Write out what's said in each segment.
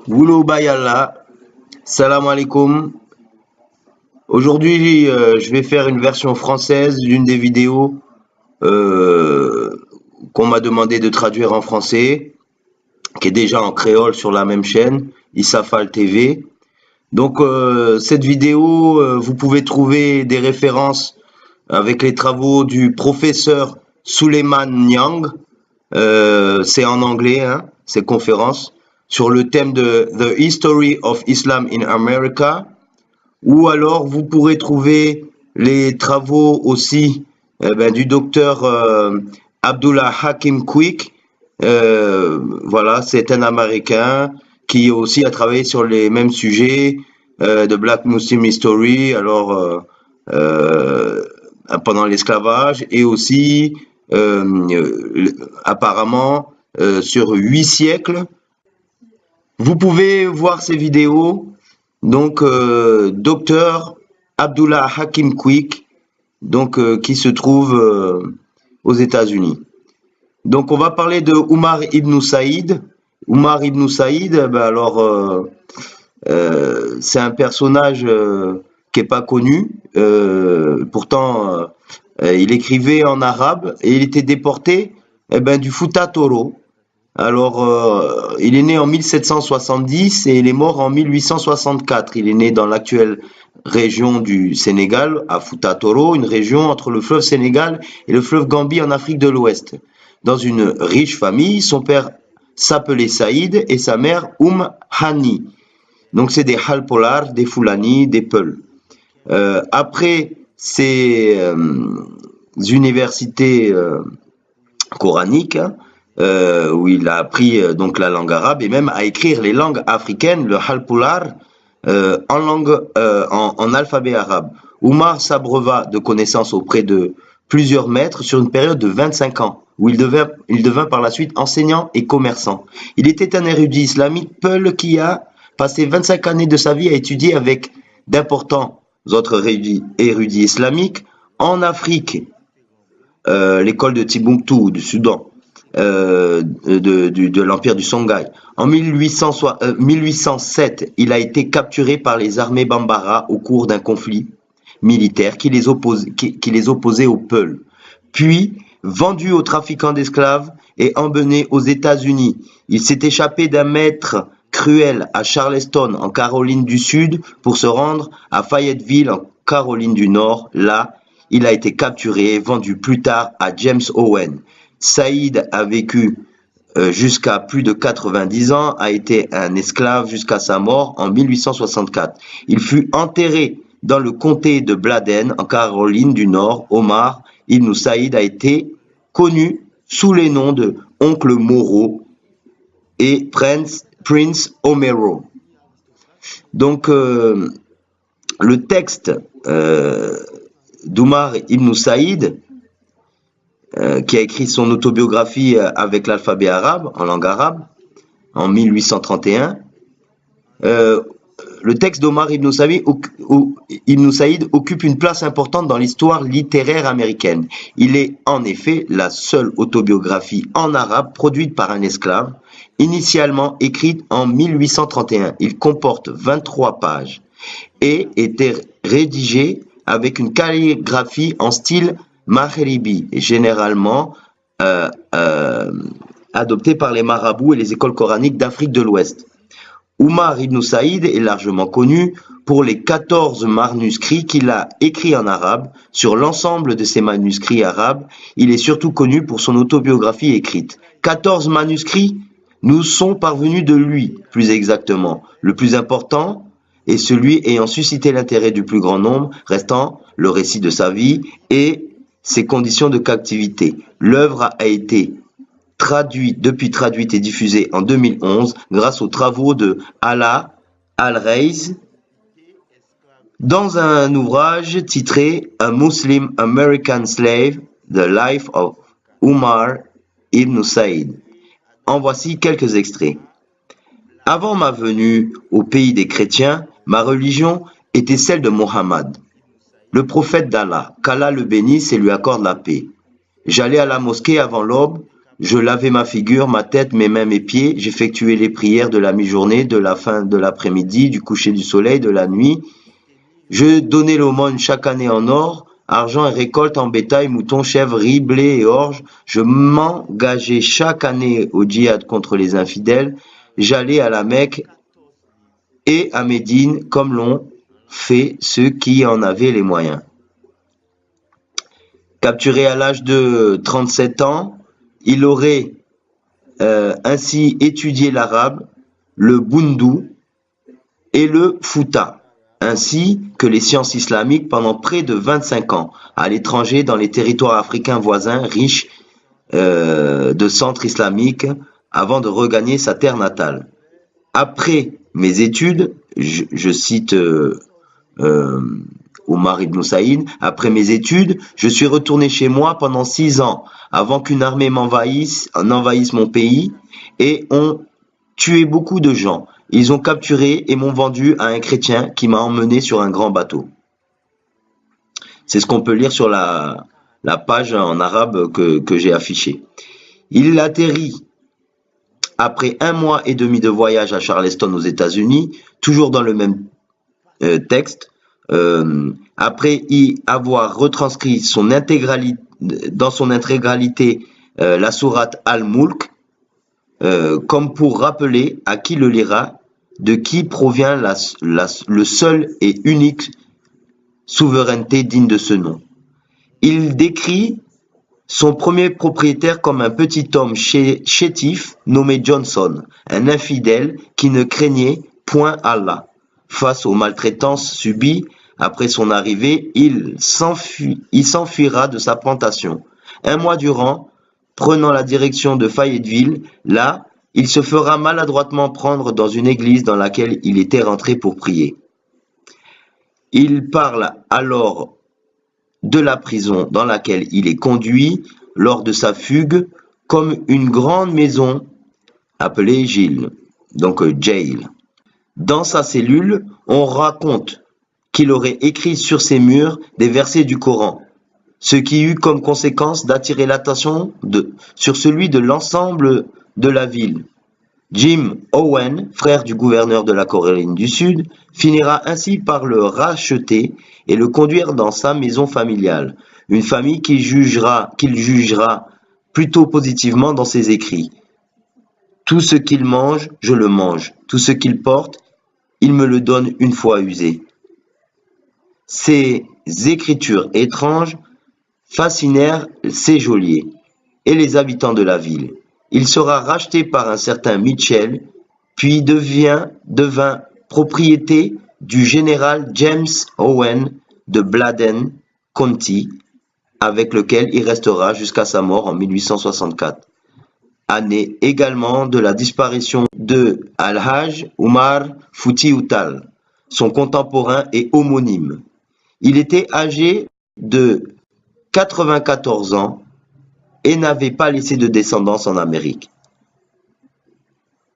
Boulou Bayalla, salam alaikum. Aujourd'hui, je vais faire une version française d'une des vidéos euh, qu'on m'a demandé de traduire en français, qui est déjà en créole sur la même chaîne, Issafal TV. Donc, cette vidéo, vous pouvez trouver des références avec les travaux du professeur Suleiman Niang. C'est en anglais, hein, ces conférences, sur le thème de The History of Islam in America. Ou alors, vous pourrez trouver les travaux aussi du docteur Abdullah Hakim Quick. Voilà, c'est un Américain qui aussi a travaillé sur les mêmes sujets de Black Muslim History, euh, pendant l'esclavage, et aussi apparemment sur 8 siècles. Vous pouvez voir ces vidéos. Donc, docteur Abdullah Hakim Quick, donc qui se trouve aux États-Unis. Donc, on va parler de Omar ibn Saïd. Omar ibn Saïd, c'est un personnage qui est pas connu. Pourtant, il écrivait en arabe et il était déporté du Fouta Toro. Il est né en 1770 et il est mort en 1864. Il est né dans l'actuelle région du Sénégal, à Fouta Toro, une région entre le fleuve Sénégal et le fleuve Gambie en Afrique de l'Ouest. Dans une riche famille, son père s'appelait Saïd et sa mère Hani. Donc c'est des Halpolar, des Fulani, des Peuls. Après ces universités coraniques, où il a appris donc la langue arabe et même à écrire les langues africaines, le halpular, en alphabet arabe. Oumar s'abreuva de connaissances auprès de plusieurs maîtres sur une période de 25 ans, où il devint par la suite enseignant et commerçant. Il était un érudit islamique peul qui a passé 25 années de sa vie à étudier avec d'importants autres érudits islamiques en Afrique, l'école de Timbuktu, du Soudan, de l'empire du Songhai. En 1807, il a été capturé par les armées Bambara au cours d'un conflit militaire qui les opposait aux Peuls, puis vendu aux trafiquants d'esclaves et emmené aux États-Unis. Il s'est échappé d'un maître cruel à Charleston, en Caroline du Sud, pour se rendre à Fayetteville, en Caroline du Nord. Là, il a été capturé et vendu plus tard à James Owen. Saïd a vécu jusqu'à plus de 90 ans, a été un esclave jusqu'à sa mort en 1864. Il fut enterré dans le comté de Bladen, en Caroline du Nord. Omar ibn Saïd a été connu sous les noms de Oncle Moro et Prince Omero. Donc, le texte d'Omar ibn Saïd, qui a écrit son autobiographie avec l'alphabet arabe, en langue arabe, en 1831. Le texte d'Omar ibn Saïd occupe une place importante dans l'histoire littéraire américaine. Il est en effet la seule autobiographie en arabe produite par un esclave, initialement écrite en 1831. Il comporte 23 pages et était rédigé avec une calligraphie en style Maghribi, généralement adopté par les marabouts et les écoles coraniques d'Afrique de l'Ouest. Omar ibn Saïd est largement connu pour les 14 manuscrits qu'il a écrits en arabe. Sur l'ensemble de ces manuscrits arabes, il est surtout connu pour son autobiographie écrite. 14 manuscrits nous sont parvenus de lui, plus exactement. Le plus important est celui ayant suscité l'intérêt du plus grand nombre, restant le récit de sa vie et ses conditions de captivité. L'œuvre a été traduite et diffusée en 2011 grâce aux travaux de Ala Al-Reiz dans un ouvrage titré A Muslim American Slave, The Life of Omar ibn Saïd. En voici quelques extraits. Avant ma venue au pays des chrétiens, ma religion était celle de Mohammed, le prophète d'Allah, qu'Allah le bénisse et lui accorde la paix. J'allais à la mosquée avant l'aube Je lavais ma figure, ma tête, mes mains, mes pieds. J'effectuais les prières de la mi-journée, de la fin de l'après-midi, du coucher du soleil, de la nuit. Je donnais l'aumône chaque année en or, argent et récolte en bétail, moutons, chèvres, riz, blé et orge. Je m'engageais chaque année au djihad contre les infidèles. J'allais à la Mecque et à Médine comme l'ont fait ceux qui en avaient les moyens. Capturé à l'âge de 37 ans, il aurait ainsi étudié l'arabe, le boundou et le fouta, ainsi que les sciences islamiques pendant près de 25 ans, à l'étranger dans les territoires africains voisins riches de centres islamiques, avant de regagner sa terre natale. Après mes études, je cite Omar ibn Saïd, après mes études, je suis retourné chez moi pendant 6 ans, avant qu'une armée n'envahisse mon pays, et ont tué beaucoup de gens. Ils ont capturé et m'ont vendu à un chrétien qui m'a emmené sur un grand bateau. C'est ce qu'on peut lire sur la page en arabe que j'ai affichée. Il atterrit après 1 mois et demi de voyage à Charleston aux États-Unis, toujours dans le même texte, après y avoir retranscrit dans son intégralité la sourate Al-Mulk, comme pour rappeler à qui le lira de qui provient le seul et unique souveraineté digne de ce nom. Il décrit son premier propriétaire comme un petit homme chétif nommé Johnson, un infidèle qui ne craignait point Allah. Face aux maltraitances subies après son arrivée, il s'enfuira de sa plantation. 1 mois durant, prenant la direction de Fayetteville, là, il se fera maladroitement prendre dans une église dans laquelle il était rentré pour prier. Il parle alors de la prison dans laquelle il est conduit lors de sa fugue comme une grande maison appelée Gilles, donc jail. Dans sa cellule, on raconte qu'il aurait écrit sur ses murs des versets du Coran, ce qui eut comme conséquence d'attirer l'attention sur celui de l'ensemble de la ville. Jim Owen, frère du gouverneur de la Caroline du Sud, finira ainsi par le racheter et le conduire dans sa maison familiale, une famille qu'il jugera plutôt positivement dans ses écrits. Tout ce qu'il mange, je le mange. Tout ce qu'il porte, il me le donne une fois usé. Ces écritures étranges fascinèrent ses geôliers et les habitants de la ville. Il sera racheté par un certain Mitchell, puis devint propriété du général James Owen de Bladen County, avec lequel il restera jusqu'à sa mort en 1864. Année également de la disparition de Al-Hajj Umar Futi Utal, son contemporain et homonyme. Il était âgé de 94 ans et n'avait pas laissé de descendance en Amérique.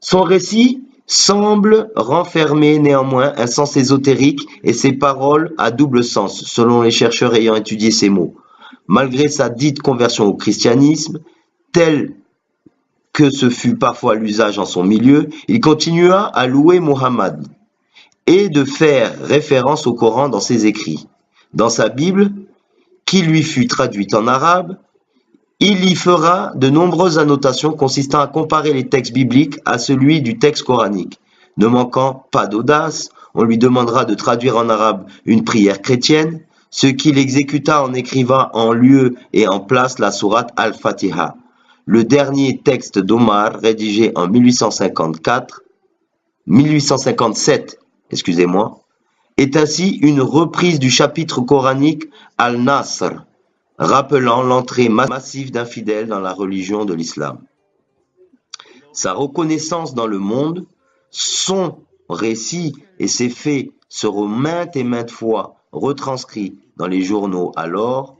Son récit semble renfermer néanmoins un sens ésotérique et ses paroles à double sens, selon les chercheurs ayant étudié ces mots. Malgré sa dite conversion au christianisme, telle que ce fut parfois l'usage en son milieu, il continua à louer Muhammad et de faire référence au Coran dans ses écrits. Dans sa Bible, qui lui fut traduite en arabe, il y fera de nombreuses annotations consistant à comparer les textes bibliques à celui du texte coranique. Ne manquant pas d'audace, on lui demandera de traduire en arabe une prière chrétienne, ce qu'il exécuta en écrivant en lieu et en place la sourate Al-Fatiha, le dernier texte d'Omar rédigé en 1857, est ainsi une reprise du chapitre coranique Al-Nasr, rappelant l'entrée massive d'infidèles dans la religion de l'islam. Sa reconnaissance dans le monde, son récit et ses faits seront maintes et maintes fois retranscrits dans les journaux alors.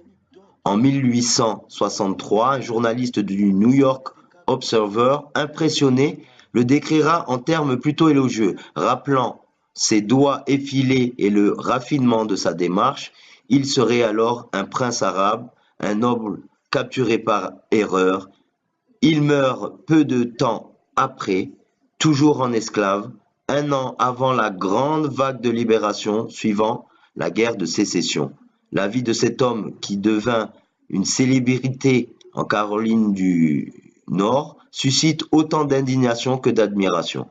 En 1863, un journaliste du New York Observer, impressionné, le décrira en termes plutôt élogieux, rappelant ses doigts effilés et le raffinement de sa démarche. Il serait alors un prince arabe, un noble capturé par erreur Il meurt peu de temps après, toujours en esclave, un an avant la grande vague de libération suivant la guerre de sécession. La vie de cet homme qui devint une célébrité en Caroline du Nord suscite autant d'indignation que d'admiration.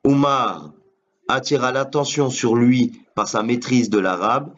Omar attira l'attention sur lui par sa maîtrise de l'arabe